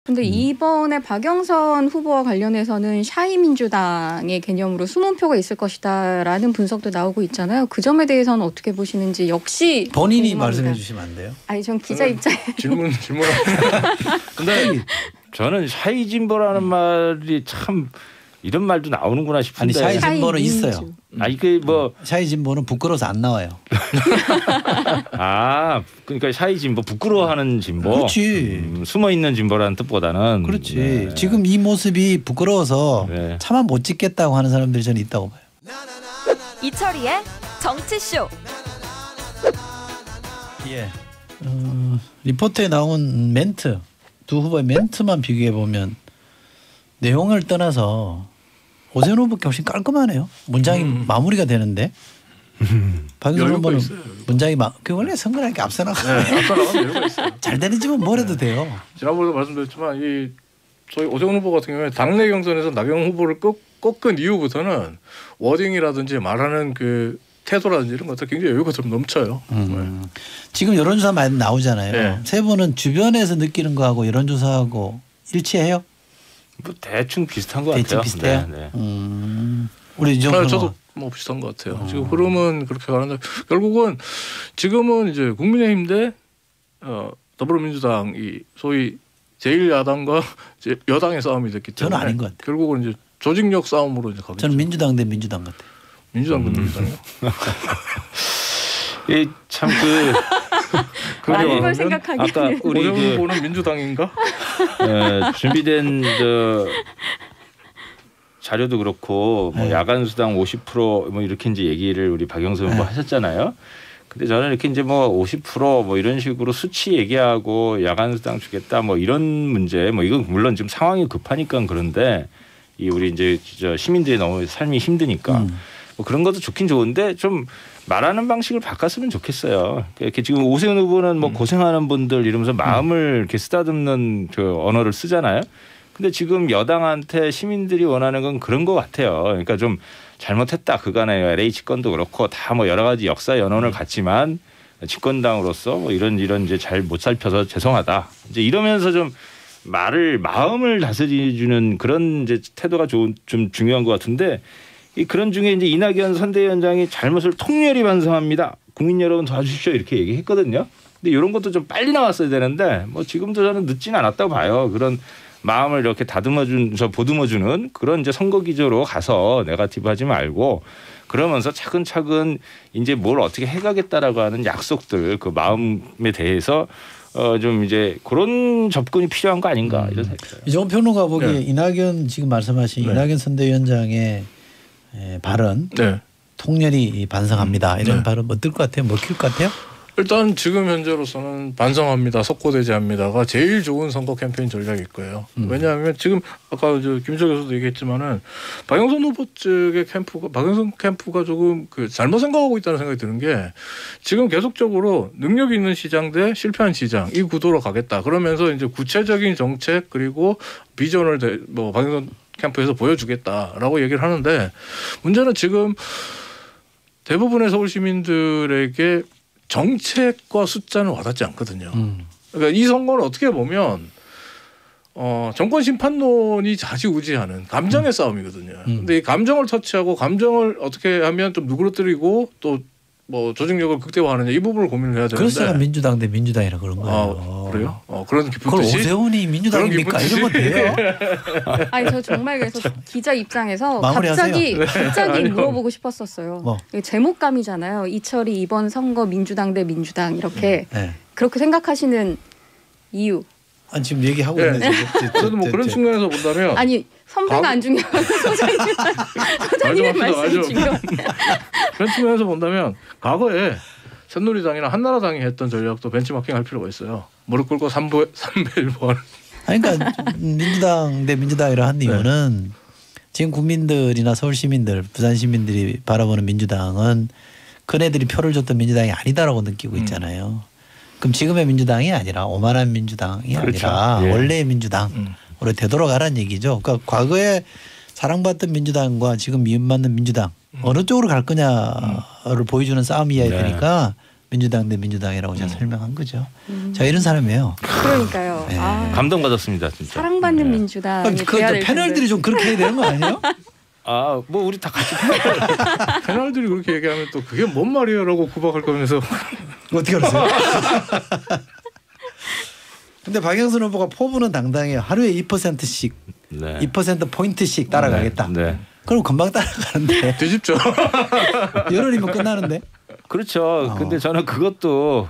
근데 이번에 박영선 후보와 관련해서는 샤이민주당의 개념으로 숨은 표가 있을 것이다라는 분석도 나오고 있잖아요. 그 점에 대해서는 어떻게 보시는지 역시 본인이 궁금합니다. 말씀해 주시면 안 돼요? 아니 전 기자 입장에 질문. 근데 저는 샤이진보라는 말이 참 이런 말도 나오는구나 아니 싶은데. 샤이진보는 샤이민주. 있어요. 이게 뭐 샤이진보는 부끄러워서 안 나와요. 그러니까 샤이진보 부끄러워하는 진보. 그렇지. 숨어 있는 진보라는 뜻보다는. 그렇지. 네. 지금 이 모습이 부끄러워서 네. 차마 못 찍겠다고 하는 사람들이 저는 있다고 봐요. 이철이의 정치쇼. 예. 리포트에 나온 멘트 두 후보의 멘트만 비교해 보면 내용을 떠나서 오세훈 후보가 훨씬 깔끔하네요. 문장이 마무리가 되는데 박영선 여유가 후보는 있어요. 문장이 그 원래 선거라니까 앞서 나가. 네, 앞서 나가면 여유가 있어요. 잘 되는 집은 뭘 해도 돼요. 지난번에도 말씀드렸지만 이 저희 오세훈 후보 같은 경우에 당내 경선에서 나경원 후보를 꺾은 이후부터는 워딩이라든지 말하는 그 태도라든지 이런 것들 굉장히 여유가 좀 넘쳐요. 지금 여론조사 많이 나오잖아요. 네. 세 분은 주변에서 느끼는 거하고 여론조사하고 일치해요? 뭐 대충 비슷한 것 대충 같아요. 비슷해요? 네. 우리 이정표 저도 뭐 비슷한 것 같아요. 지금 흐름은 그렇게 가는데 결국은 지금은 이제 국민의힘 대 더불어민주당이 소위 제1야당과 여당의 싸움이 됐기 때문에 저는 아닌 것 같아요. 결국은 이제 조직력 싸움으로 이제 가겠죠. 저는 민주당 대 민주당 같아요. 민주당 대 민주당이요. 참그 많은 걸 생각하게 아까 하네요. 우리 오세훈 그 후보는 민주당인가? 준비된 자료도 그렇고 뭐 네. 야간 수당 50%뭐 이렇게 이제 얘기를 우리 박영선 후보 하셨잖아요. 근데 저는 이렇게 이제 뭐 50%뭐 이런 식으로 수치 얘기하고 야간 수당 주겠다 뭐 이런 문제 뭐 이건 물론 지금 상황이 급하니까 그런데 이 우리 이제 시민들이 너무 삶이 힘드니까 뭐 그런 것도 좋긴 좋은데 좀 말하는 방식을 바꿨으면 좋겠어요. 이렇게 지금 오세훈 후보는 뭐 고생하는 분들 이러면서 마음을 이렇게 쓰다듬는 그 언어를 쓰잖아요. 근데 지금 여당한테 시민들이 원하는 건 그런 것 같아요. 그러니까 좀 잘못했다. 그간의 LH 집권도 그렇고 다 뭐 여러 가지 역사 연원을 갖지만 집권당으로서 뭐 이런 이제 잘 못 살펴서 죄송하다. 이제 이러면서 좀 마음을 다스려주는 그런 이제 태도가 좀 중요한 것 같은데 그런 중에 이제 이낙연 선대위원장이 잘못을 통렬히 반성합니다. 국민 여러분 도와주십시오 이렇게 얘기했거든요. 근데 이런 것도 좀 빨리 나왔어야 되는데 뭐 지금도 저는 늦지는 않았다고 봐요. 그런 마음을 이렇게 보듬어주는 그런 이제 선거 기조로 가서 네거티브하지 말고 그러면서 차근차근 이제 뭘 어떻게 해가겠다라고 하는 약속들 그 마음에 대해서 좀 이제 그런 접근이 필요한 거 아닌가 이런 생각이 이정표 평론가 보기에 네. 이낙연 지금 말씀하신 네. 이낙연 선대위원장의 발언 네. 통렬히 반성합니다. 이런 네. 발언 어떨 것 같아요? 먹힐 것 같아요? 일단 지금 현재로서는 반성합니다. 석고대죄합니다가 제일 좋은 선거 캠페인 전략일 거예요. 왜냐하면 지금 아까 김철 교수도 얘기했지만은 박영선 후보 측의 박영선 캠프가 조금 잘못 생각하고 있다는 생각이 드는 게 지금 계속적으로 능력 있는 시장 대 실패한 시장 이 구도로 가겠다. 그러면서 이제 구체적인 정책 그리고 비전을 박영선 캠프에서 보여주겠다라고 얘기를 하는데 문제는 지금 대부분의 서울 시민들에게 정책과 숫자는 와닿지 않거든요. 그러니까 이 선거는 어떻게 보면 정권 심판론이 좌지우지하는 감정의 싸움이거든요. 근데 이 감정을 터치하고 감정을 어떻게 하면 좀 누그러뜨리고 또 뭐 조직력을 극대화하느냐 이 부분을 고민을 해야 되는데. 그래서 민주당 대 민주당이라 그런 거예요. 그래요? 그런 깊은 그걸 뜻이? 오세훈이 민주당입니까? 이러면 돼요? 아니 저 정말 그래서 기자 입장에서 마무리하세요. 갑자기 물어보고 싶었었어요. 뭐? 제목감이잖아요. 이철이 이번 선거 민주당 대 민주당 이렇게 네. 그렇게 생각하시는 이유. 아니 지금 얘기하고 네. 있는데 그래도 뭐 그런 측면에서 본다면 아니 선배가 안 중요하고 소장님의 말씀이 중요해요. 그런 측면에서 본다면 과거에 새누리당이나 한나라당이 했던 전략도 벤치마킹 할 필요가 있어요. 무릎 꿇고 3배 1번. 아니 그러니까 민주당 대 민주당이라 한 이유는 지금 국민들이나 서울 시민들, 부산 시민들이 바라보는 민주당은 그네들이 표를 줬던 민주당이 아니다라고 느끼고 있잖아요. 그럼 지금의 민주당이 아니라 오만한 민주당이 그렇죠. 아니라 예. 원래의 민주당으로 되돌아가라는 얘기죠. 그러니까 과거에 사랑받던 민주당과 지금 미움받는 민주당 어느 쪽으로 갈 거냐를 보여주는 싸움이어야 되니까 민주당 대 민주당이라고 제가 설명한 거죠. 자 이런 사람이에요. 그러니까요. 네. 아, 감동받았습니다, 진짜. 사랑받는 네. 민주당이 그 돼야 될 패널들이 텐데. 좀 그렇게 해야 되는 거 아니에요? 아, 뭐 우리 다 같이 패널들이 그렇게 얘기하면 또 그게 뭔 말이야라고 구박할 거면서 어떻게 알았어요? 근데 박영선 후보가 포부는 당당해요. 하루에 2%씩, 네. 2% 포인트씩 따라가겠다. 네. 그럼 금방 따라가는데 뒤집죠. 열흘이면 끝나는데. 그렇죠. 근데 저는 그것도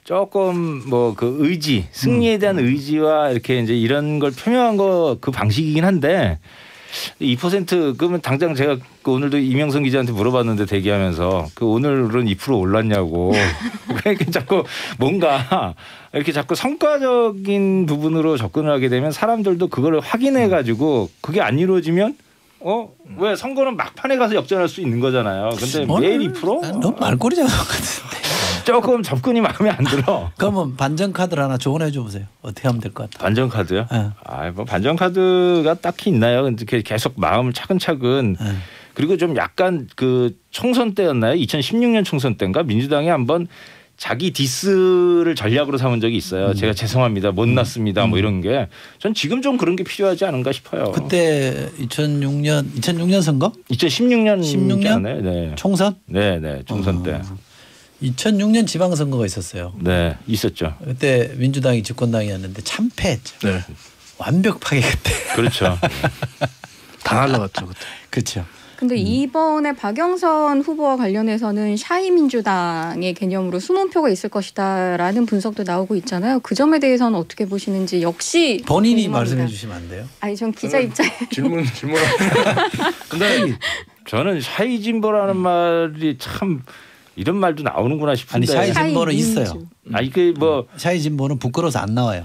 조금 뭐 그 의지, 승리에 대한 의지와 이렇게 이제 이런 걸 표명한 거 그 방식이긴 한데 2% 그러면 당장 제가 그 오늘도 이명선 기자한테 물어봤는데 대기하면서 그 오늘은 2% 올랐냐고. 그러니까 자꾸 뭔가 이렇게 자꾸 성과적인 부분으로 접근을 하게 되면 사람들도 그걸 확인해 가지고 그게 안 이루어지면 왜 선거는 막판에 가서 역전할 수 있는 거잖아요. 근데 매일 2%? 너무 말꼬리 잡은 것 같은데. 조금 접근이 마음에 안 들어. 그러면 반전 카드를 하나 조언해 줘 보세요. 어떻게 하면 될 것 같아요? 반전 카드요? 네. 뭐 반전 카드가 딱히 있나요? 근데 계속 마음을 차근차근 네. 그리고 좀 약간 그 총선 때였나요? 2016년 총선 때인가 민주당이 한번 자기 디스를 전략으로 삼은 적이 있어요. 제가 죄송합니다. 못났습니다. 뭐 이런 게. 전 지금 좀 그런 게 필요하지 않은가 싶어요. 그때 2006년 선거? 2016년 16년? 네. 총선? 네. 총선 때. 2006년 지방선거가 있었어요. 네. 있었죠. 그때 민주당이 집권당이었는데 참패했죠. 네. 완벽하게 그때. 그렇죠. 다 날라갔죠 그때. 그렇죠. 근데 이번에 박영선 후보와 관련해서는 샤이민주당의 개념으로 숨은 표가 있을 것이다라는 분석도 나오고 있잖아요. 그 점에 대해서는 어떻게 보시는지 역시 본인이 궁금합니다. 말씀해 주시면 안 돼요? 아니 전 기자 입장에 질문. 근데 저는 샤이진보라는 말이 참 이런 말도 나오는구나 아니 싶은데. 샤이진보는 샤이민주. 있어요. 이게 뭐 샤이진보는 부끄러워서 안 나와요.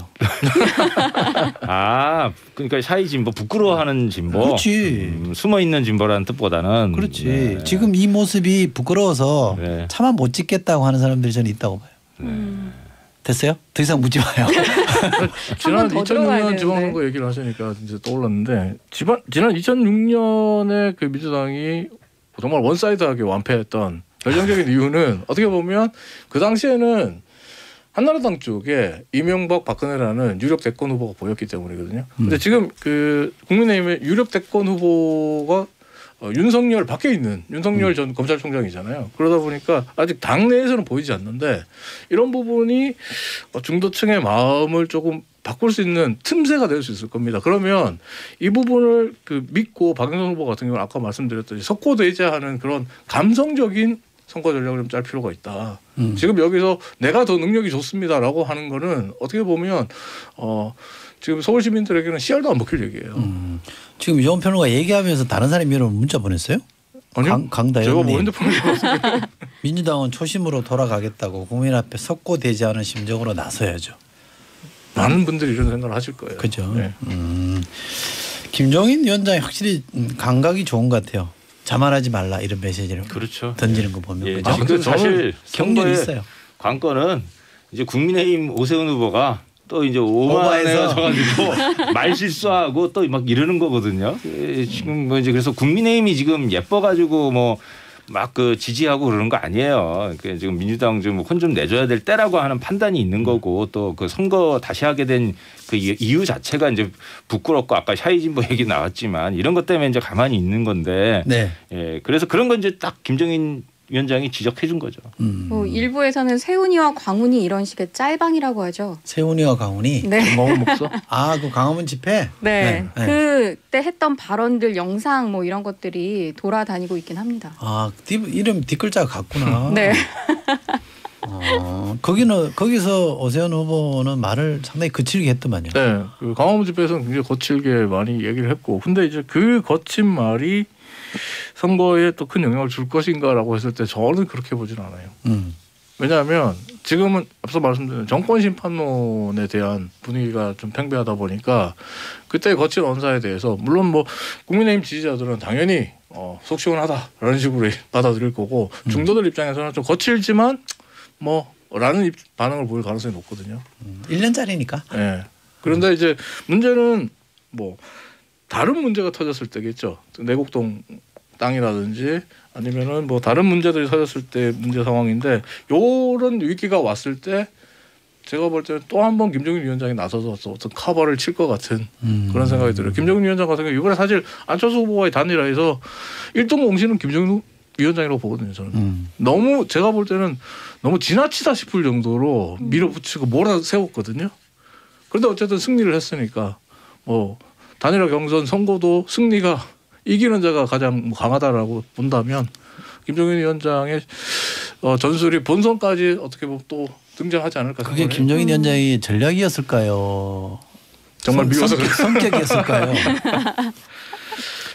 그러니까 샤이진보 부끄러워하는 진보. 그렇지. 숨어 있는 진보라는 뜻보다는. 그렇지. 네. 지금 이 모습이 부끄러워서 네. 차마 못 찍겠다고 하는 사람들이 저는 있다고 봐요. 됐어요? 더 이상 묻지 마요. 지난 더 들어가야 2006년 되는데. 지방선거 얘기를 하시니까 이제 떠올랐는데 지난 2006년에 그 민주당이 정말 원사이드하게 완패했던 결정적인 이유는 어떻게 보면 그 당시에는 한나라당 쪽에 이명박 박근혜라는 유력 대권 후보가 보였기 때문이거든요. 근데 지금 그 국민의힘의 유력 대권 후보가 윤석열 밖에 있는 윤석열 전 검찰총장이잖아요. 그러다 보니까 아직 당내에서는 보이지 않는데 이런 부분이 중도층의 마음을 조금 바꿀 수 있는 틈새가 될 수 있을 겁니다. 그러면 이 부분을 그 믿고 박영선 후보 같은 경우는 아까 말씀드렸듯이 석고대죄하는 그런 감성적인 선거 전략을 좀 짤 필요가 있다. 지금 여기서 내가 더 능력이 좋습니다라고 하는 거는 어떻게 보면 지금 서울 시민들에게는 씨알도 안 먹힐 얘기예요. 지금 이종원 평론가 얘기하면서 다른 사람이 여러분 문자 보냈어요? 아니요. 제가 뭐 강다현님. 핸드폰을 잡았어요. 민주당은 초심으로 돌아가겠다고 국민 앞에 석고대죄하는 심정으로 나서야죠. 많은 분들이 이런 생각을 하실 거예요. 그죠. 네. 김종인 위원장이 확실히 감각이 좋은 것 같아요. 자만하지 말라 이런 메시지를 그렇죠. 던지는 거 보면. 예, 그죠? 근데 사실 경륜이 선거의 있어요. 관건은 이제 국민의힘 오세훈 후보가 또 이제 오버해서. 오버해서 말 실수하고 또 막 이러는 거거든요. 지금 뭐 이제 그래서 국민의힘이 지금 예뻐가지고 뭐 막 그 지지하고 그러는 거 아니에요. 그러니까 지금 민주당 좀 혼 좀 내줘야 될 때라고 하는 판단이 있는 거고 또 그 선거 다시 하게 된 그 이유 자체가 이제 부끄럽고 아까 샤이진보 얘기 나왔지만 이런 것 때문에 이제 가만히 있는 건데. 네. 예, 그래서 그런 건 이제 딱 김종인 위원장이 지적해 준 거죠. 뭐 일부에서는 세훈이와 광운이 이런 식의 짤방이라고 하죠. 세훈이와 강훈이. 네. 먹을 목소. 그 강화문 집회. 네. 네. 그때 했던 발언들 영상 뭐 이런 것들이 돌아다니고 있긴 합니다. 이름 뒷글자가 같구나. 네. 거기서 오세훈 후보는 말을 상당히 거칠게 했더만요. 네, 그 강화문 집회에서는 굉장히 거칠게 많이 얘기를 했고, 근데 이제 그 거친 말이 선거에 또 큰 영향을 줄 것인가라고 했을 때 저는 그렇게 보진 않아요. 왜냐하면 지금은 앞서 말씀드린 정권 심판론에 대한 분위기가 좀 팽배하다 보니까 그때 거친 언사에 대해서 물론 뭐 국민의힘 지지자들은 당연히 속 시원하다라는 식으로 받아들일 거고 중도들 입장에서는 좀 거칠지만 뭐 라는 반응을 보일 가능성이 높거든요. 1년짜리니까. 네. 그런데 이제 문제는 뭐 다른 문제가 터졌을 때겠죠. 내곡동 땅이라든지 아니면은 뭐 다른 문제들이 터졌을 때 문제 상황인데 요런 위기가 왔을 때 제가 볼 때는 또 한 번 김종인 위원장이 나서서 어떤 커버를 칠 것 같은 그런 생각이 들어요. 김종인 위원장 같은 경우 이번에 사실 안철수 후보와의 단일화에서 1등 공신은 김종인 위원장이라고 보거든요. 저는 너무 제가 볼 때는 너무 지나치다 싶을 정도로 밀어붙이고 몰아세웠거든요. 그런데 어쨌든 승리를 했으니까 뭐 단일화 경선 선거도 승리가 이기는 자가 가장 강하다라고 본다면 김종인 위원장의 전술이 본선까지 어떻게 보면 또 등장하지 않을까 그게 생각해요. 김종인 위원장의 전략이었을까요? 정말 미워서 성격이었을까요?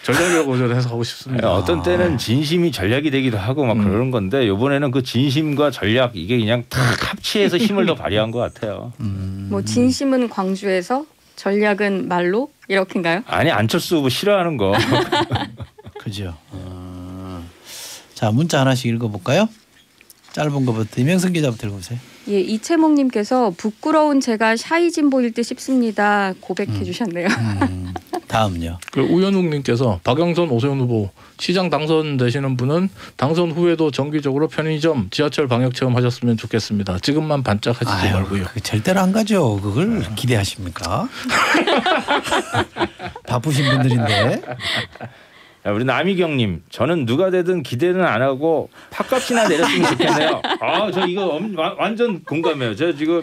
전략이라고 저는 해석하고 싶습니다. 어떤 때는 진심이 전략이 되기도 하고 막 그러는 건데 이번에는 그 진심과 전략 이게 그냥 다 합치해서 힘을 더 발휘한 것 같아요. 뭐 진심은 광주에서 전략은 말로 이렇게인가요? 아니 안철수 후보 싫어하는 거. 그죠. 자 문자 하나씩 읽어볼까요? 짧은 거부터 이명선 기자부터 읽어보세요. 예, 이채목님께서 부끄러운 제가 샤이진보일 듯 싶습니다. 고백해 주셨네요. 다음요. 그 우현욱님께서 박영선 오세훈 후보 시장 당선되시는 분은 당선 후에도 정기적으로 편의점, 지하철 방역 체험하셨으면 좋겠습니다. 지금만 반짝하시지 말고요. 절대로 안 가죠. 그걸 기대하십니까? 바쁘신 분들인데. 자, 우리 남희경님, 저는 누가 되든 기대는 안 하고 팥값이나 내렸으면 좋겠네요. 아, 저 이거 완전 공감해요. 제가 지금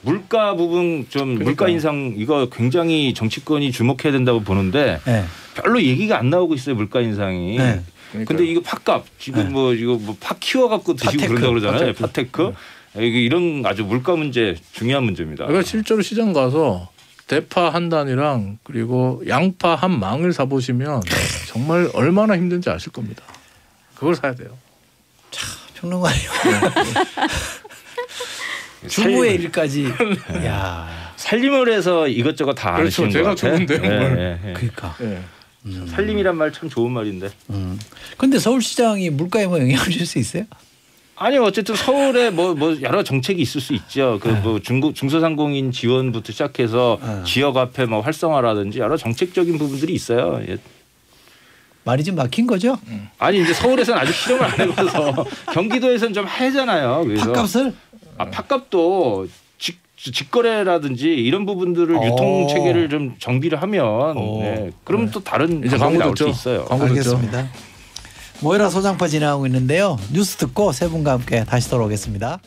물가 부분 좀 물가 인상 이거 굉장히 정치권이 주목해야 된다고 보는데 네. 별로 얘기가 안 나오고 있어요. 물가 인상이. 네. 근데 이거 팥값 지금 네. 뭐 이거 뭐 팥 키워갖고 드시고 팥테크, 그런다고 그러잖아요. 팥테크. 팥테크. 이런 아주 물가 문제 중요한 문제입니다. 그러니까 실제로 시장 가서 대파 한 단이랑 그리고 양파 한 망을 사보시면 정말 얼마나 힘든지 아실 겁니다. 그걸 사야 돼요. 평론가요. 주부의 일까지. 야. 살림을 해서 이것저것 다 그렇죠. 아시는 제가 것 같아요. 좋은데요. 그러니까. 네. 살림이란 말 참 좋은 말인데. 근데 서울시장이 물가에 뭐 영향을 줄 수 있어요? 아니 어쨌든 서울에 뭐 여러 정책이 있을 수 있죠. 그 뭐 중소상공인 지원부터 시작해서 지역 앞에 뭐 활성화라든지 여러 정책적인 부분들이 있어요. 예. 말이 좀 막힌 거죠? 아니 이제 서울에서는 아직 실험을 안 해봐서 경기도에서는 좀 하잖아요. 그래서 팥값을? 팥값도 직거래라든지 이런 부분들을 유통 체계를 좀 정비를 하면 네. 그러면 또 다른 이제 방법이 광고 나올 수 듣죠. 있어요. 광고 듣죠. 알겠습니다. 모이라 소장파 진행하고 있는데요. 뉴스 듣고 세 분과 함께 다시 돌아오겠습니다.